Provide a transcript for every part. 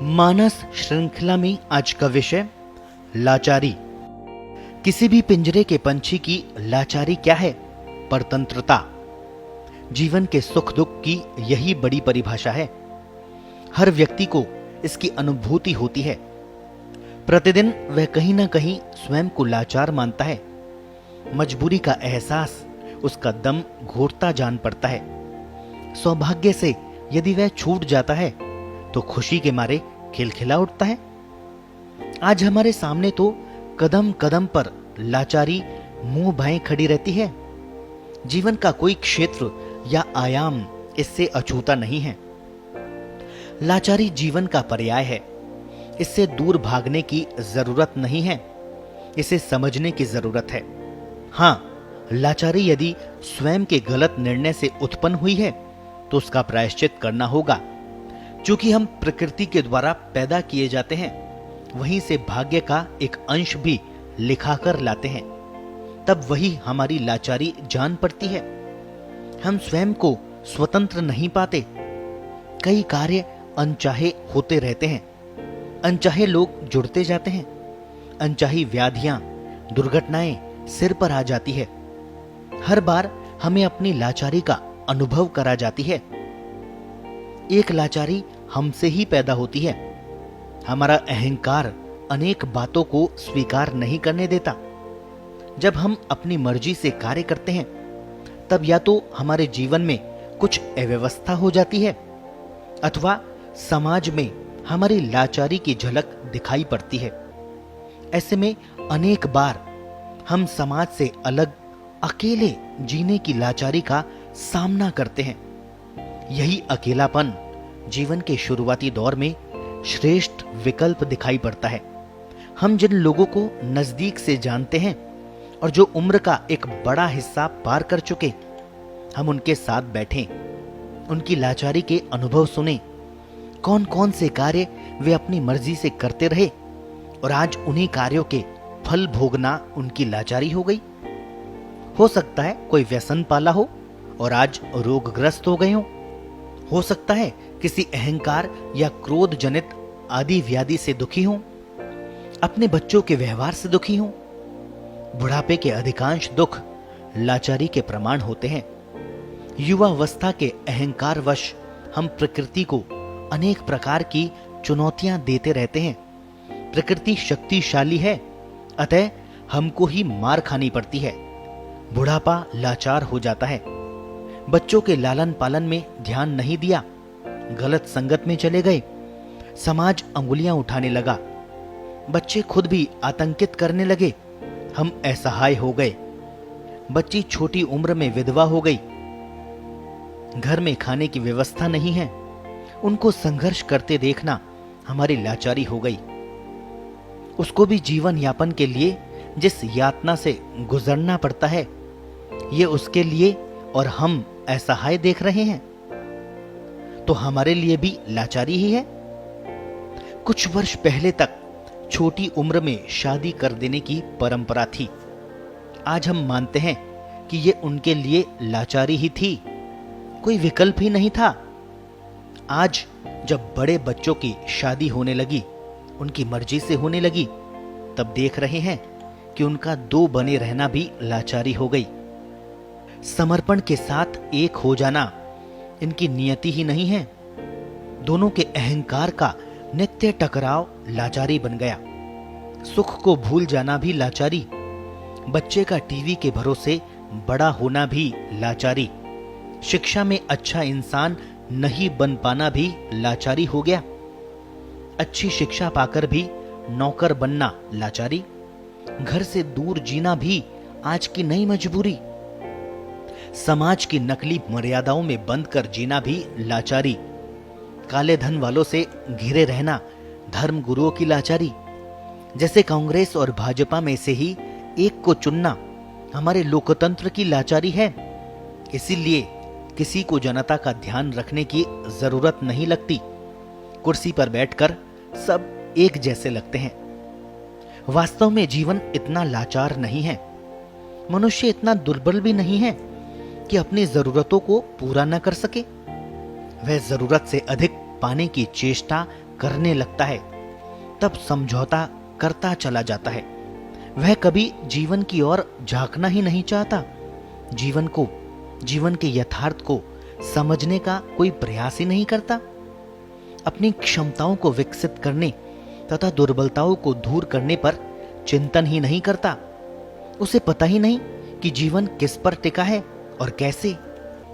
मानस श्रृंखला में आज का विषय लाचारी। किसी भी पिंजरे के पंछी की लाचारी क्या है? परतंत्रता। जीवन के सुख दुख की यही बड़ी परिभाषा है। हर व्यक्ति को इसकी अनुभूति होती है। प्रतिदिन वह कहीं ना कहीं स्वयं को लाचार मानता है। मजबूरी का एहसास उसका दम घोटता जान पड़ता है। सौभाग्य से यदि वह छूट जाता है तो खुशी के मारे खिलखिला उठता है। आज हमारे सामने तो कदम कदम पर लाचारी मुंह भाए खड़ी रहती है। जीवन का कोई क्षेत्र या आयाम इससे अछूता नहीं है। लाचारी जीवन का पर्याय है। इससे दूर भागने की जरूरत नहीं है, इसे समझने की जरूरत है। हां, लाचारी यदि स्वयं के गलत निर्णय से उत्पन्न हुई है तो उसका प्रायश्चित करना होगा। चूंकि हम प्रकृति के द्वारा पैदा किए जाते हैं, वहीं से भाग्य का एक अंश भी लिखा कर लाते हैं, तब वही हमारी लाचारी जान पड़ती है। हम स्वयं को स्वतंत्र नहीं पाते। कई कार्य अनचाहे होते रहते हैं। अनचाहे लोग जुड़ते जाते हैं। अनचाही व्याधियां, दुर्घटनाएं सिर पर आ जाती है। हर बार हमें अपनी लाचारी का अनुभव करा जाती है। एक लाचारी हमसे ही पैदा होती है। हमारा अहंकार अनेक बातों को स्वीकार नहीं करने देता। जब हम अपनी मर्जी से कार्य करते हैं, तब या तो हमारे जीवन में कुछ अव्यवस्था हो जाती है अथवा समाज में हमारी लाचारी की झलक दिखाई पड़ती है। ऐसे में अनेक बार हम समाज से अलग अकेले जीने की लाचारी का सामना करते हैं। यही अकेलापन जीवन के शुरुआती दौर में श्रेष्ठ विकल्प दिखाई पड़ता है। हम जिन लोगों को नजदीक से जानते हैं और जो उम्र का एक बड़ा हिस्सा पार कर चुके, हम उनके साथ बैठें, उनकी लाचारी के अनुभव सुने। कौन कौन से कार्य वे अपनी मर्जी से करते रहे और आज उन्हीं कार्यों के फल भोगना उनकी लाचारी हो गई। हो सकता है कोई व्यसन पाला हो और आज रोगग्रस्त हो गए हो सकता है किसी अहंकार या क्रोध जनित आदि व्याधि से दुखी हों, अपने बच्चों के व्यवहार से दुखी हों। बुढ़ापे के अधिकांश दुख लाचारी के प्रमाण होते हैं। युवावस्था के अहंकारवश हम प्रकृति को अनेक प्रकार की चुनौतियां देते रहते हैं। प्रकृति शक्तिशाली है, अतः हमको ही मार खानी पड़ती है। बुढ़ापा लाचार हो जाता है। बच्चों के लालन पालन में ध्यान नहीं दिया, गलत संगत में चले गए, समाज अंगुलियां उठाने लगा, बच्चे खुद भी आतंकित करने लगे, हम असहाय हो गए। बच्ची छोटी उम्र में विधवा हो गई, घर में खाने की व्यवस्था नहीं है, उनको संघर्ष करते देखना हमारी लाचारी हो गई। उसको भी जीवन यापन के लिए जिस यातना से गुजरना पड़ता है, ये उसके लिए और हम असहाय देख रहे हैं, तो हमारे लिए भी लाचारी ही है। कुछ वर्ष पहले तक छोटी उम्र में शादी कर देने की परंपरा थी। आज हम मानते हैं कि ये उनके लिए लाचारी ही थी, कोई विकल्प ही नहीं था। आज जब बड़े बच्चों की शादी होने लगी, उनकी मर्जी से होने लगी, तब देख रहे हैं कि उनका दो बने रहना भी लाचारी हो गई। समर्पण के साथ एक हो जाना इनकी नियति ही नहीं है। दोनों के अहंकार का नित्य टकराव लाचारी बन गया। सुख को भूल जाना भी लाचारी, बच्चे का टीवी के भरोसे बड़ा होना भी लाचारी, शिक्षा में अच्छा इंसान नहीं बन पाना भी लाचारी हो गया, अच्छी शिक्षा पाकर भी नौकर बनना लाचारी, घर से दूर जीना भी आज की नई मजबूरी, समाज की नकली मर्यादाओं में बंद कर जीना भी लाचारी, काले धन वालों से घिरे रहना धर्म गुरुओं की लाचारी। जैसे कांग्रेस और भाजपा में से ही एक को चुनना हमारे लोकतंत्र की लाचारी है। इसीलिए किसी को जनता का ध्यान रखने की जरूरत नहीं लगती। कुर्सी पर बैठकर सब एक जैसे लगते हैं। वास्तव में जीवन इतना लाचार नहीं है। मनुष्य इतना दुर्बल भी नहीं है कि अपनी जरूरतों को पूरा न कर सके। वह जरूरत से अधिक पाने की चेष्टा करने लगता है तब समझौता करता चला जाता है। वह कभी जीवन की ओर झांकना ही नहीं चाहता। जीवन के यथार्थ को समझने का कोई प्रयास ही नहीं करता। अपनी क्षमताओं को विकसित करने तथा दुर्बलताओं को दूर करने पर चिंतन ही नहीं करता। उसे पता ही नहीं कि जीवन किस पर टिका है और कैसे।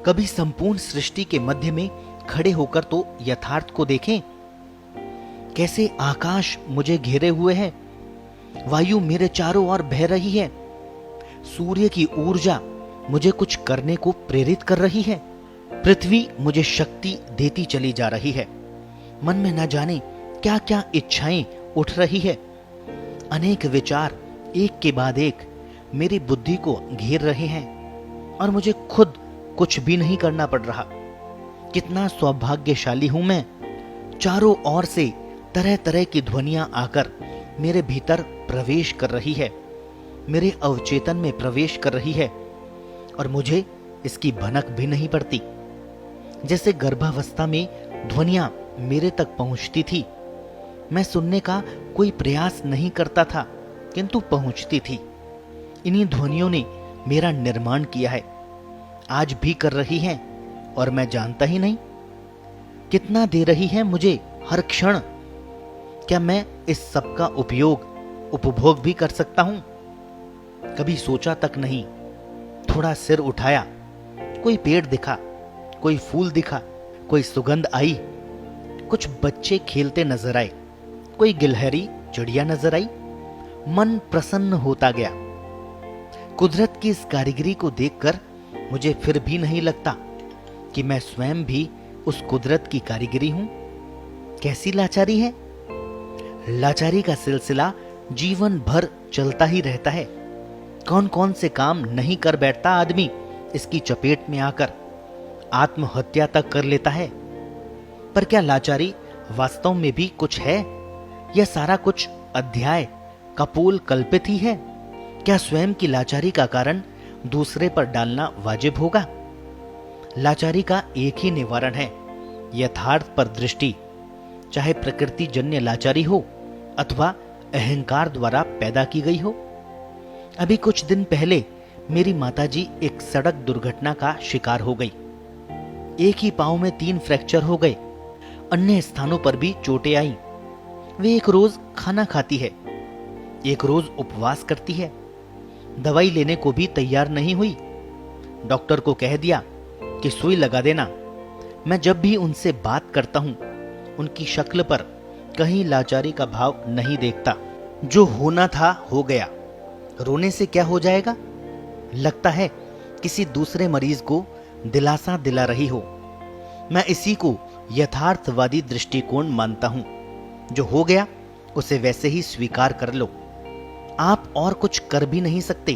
कभी संपूर्ण सृष्टि के मध्य में खड़े होकर तो यथार्थ को देखें। कैसे आकाश मुझे घेरे हुए है, वायु मेरे चारों ओर बह रही है, सूर्य की ऊर्जा मुझे कुछ करने को प्रेरित कर रही है, पृथ्वी मुझे शक्ति देती चली जा रही है। मन में न जाने क्या क्या इच्छाएं उठ रही है। अनेक विचार एक के बाद एक मेरी बुद्धि को घेर रहे हैं और मुझे खुद कुछ भी नहीं करना पड़ रहा। कितना सौभाग्यशाली हूं मैं। चारों ओर से तरह तरह की ध्वनियां आकर मेरे भीतर प्रवेश कर रही है, मेरे अवचेतन में प्रवेश कर रही है और मुझे इसकी भनक भी नहीं पड़ती। जैसे गर्भावस्था में ध्वनियां मेरे तक पहुंचती थी, मैं सुनने का कोई प्रयास नहीं करता था किंतु पहुंचती थी। इन्हीं ध्वनियों ने मेरा निर्माण किया है, आज भी कर रही हैं और मैं जानता ही नहीं। कितना दे रही है मुझे हर क्षण। क्या मैं इस सब का उपभोग भी कर सकता हूं? कभी सोचा तक नहीं। थोड़ा सिर उठाया, कोई पेड़ दिखा, कोई फूल दिखा, कोई सुगंध आई, कुछ बच्चे खेलते नजर आए, कोई गिलहरी चिड़िया नजर आई। मन प्रसन्न होता गया। कुदरत की इस कारीगरी को देखकर मुझे फिर भी नहीं लगता कि मैं स्वयं भी उस कुदरत की कारीगरी हूं। कैसी लाचारी है। लाचारी का सिलसिला जीवन भर चलता ही रहता है। कौन कौन से काम नहीं कर बैठता आदमी इसकी चपेट में आकर, आत्महत्या तक कर लेता है। पर क्या लाचारी वास्तव में भी कुछ है? यह सारा कुछ अध्याय कपोल कल्पित ही है? क्या स्वयं की लाचारी का कारण दूसरे पर डालना वाजिब होगा? लाचारी का एक ही निवारण है, यथार्थ पर दृष्टि। चाहे प्रकृति जन्य लाचारी हो अथवा अहंकार द्वारा पैदा की गई हो। अभी कुछ दिन पहले मेरी माताजी एक सड़क दुर्घटना का शिकार हो गई। एक ही पांव में 3 फ्रैक्चर हो गए। अन्य स्थानों पर भी चोटें आई। वे एक रोज खाना खाती है, एक रोज उपवास करती है, दवाई लेने को भी तैयार नहीं हुई। डॉक्टर को कह दिया कि सुई लगा देना। मैं जब भी उनसे बात करता हूं, उनकी शक्ल पर कहीं लाचारी का भाव नहीं देखता। जो होना था हो गया, रोने से क्या हो जाएगा? लगता है किसी दूसरे मरीज को दिलासा दिला रही हो। मैं इसी को यथार्थवादी दृष्टिकोण मानता हूं। जो हो गया उसे वैसे ही स्वीकार कर लो। आप और कुछ कर भी नहीं सकते।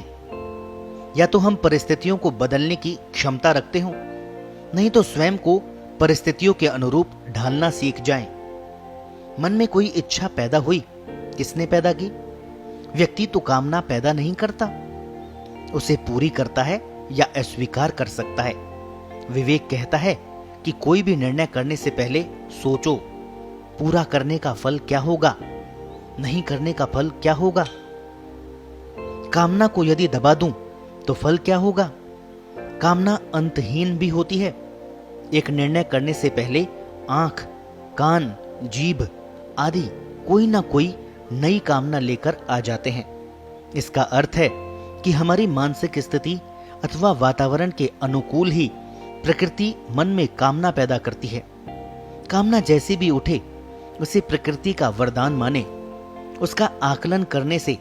या तो हम परिस्थितियों को बदलने की क्षमता रखते हो, नहीं तो स्वयं को परिस्थितियों के अनुरूप ढालना सीख जाएं। मन में कोई इच्छा पैदा हुई, किसने पैदा की? व्यक्ति तो कामना पैदा नहीं करता, उसे पूरी करता है या अस्वीकार कर सकता है। विवेक कहता है कि कोई भी निर्णय करने से पहले सोचो, पूरा करने का फल क्या होगा, नहीं करने का फल क्या होगा। कामना को यदि दबा दूं तो फल क्या होगा? कामना अंतहीन भी होती है। एक निर्णय करने से पहले आंख, कान, जीभ आदि कोई ना कोई नई कामना लेकर आ जाते हैं। इसका अर्थ है कि हमारी मानसिक स्थिति अथवा वातावरण के अनुकूल ही प्रकृति मन में कामना पैदा करती है। कामना जैसी भी उठे उसे प्रकृति का वरदान माने। उसका आकलन करने से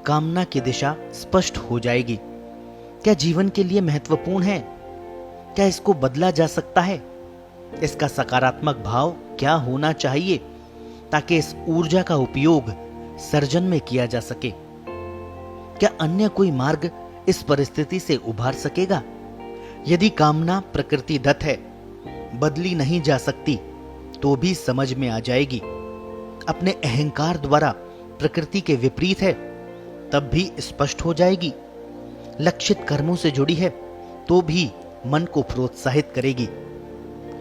कामना की दिशा स्पष्ट हो जाएगी। क्या जीवन के लिए महत्वपूर्ण है? क्या इसको बदला जा सकता है? इसका सकारात्मक भाव क्या होना चाहिए ताकि इस ऊर्जा का उपयोग सर्जन में किया जा सके? क्या अन्य कोई मार्ग इस परिस्थिति से उभार सकेगा? यदि कामना प्रकृति दत्त है, बदली नहीं जा सकती, तो भी समझ में आ जाएगी। अपने अहंकार द्वारा प्रकृति के विपरीत है, तब भी स्पष्ट हो जाएगी। लक्षित कर्मों से जुड़ी है तो भी मन को प्रोत्साहित करेगी।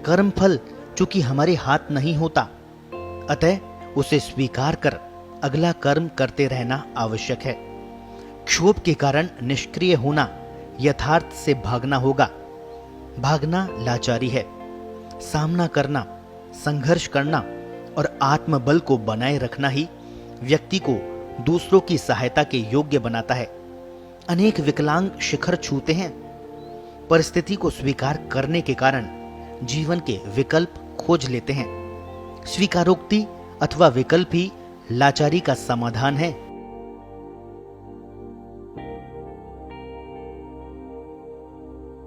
कर्म फल चूंकि हमारे हाथ नहीं होता, अतः उसे स्वीकार कर अगला कर्म करते रहना आवश्यक है। क्षोभ के कारण निष्क्रिय होना यथार्थ से भागना होगा। भागना लाचारी है। सामना करना, संघर्ष करना और आत्मबल को बनाए रखना ही व्यक्ति को दूसरों की सहायता के योग्य बनाता है। अनेक विकलांग शिखर छूते हैं। परिस्थिति को स्वीकार करने के कारण जीवन के विकल्प खोज लेते हैं। स्वीकारोक्ति अथवा विकल्प ही लाचारी का समाधान है।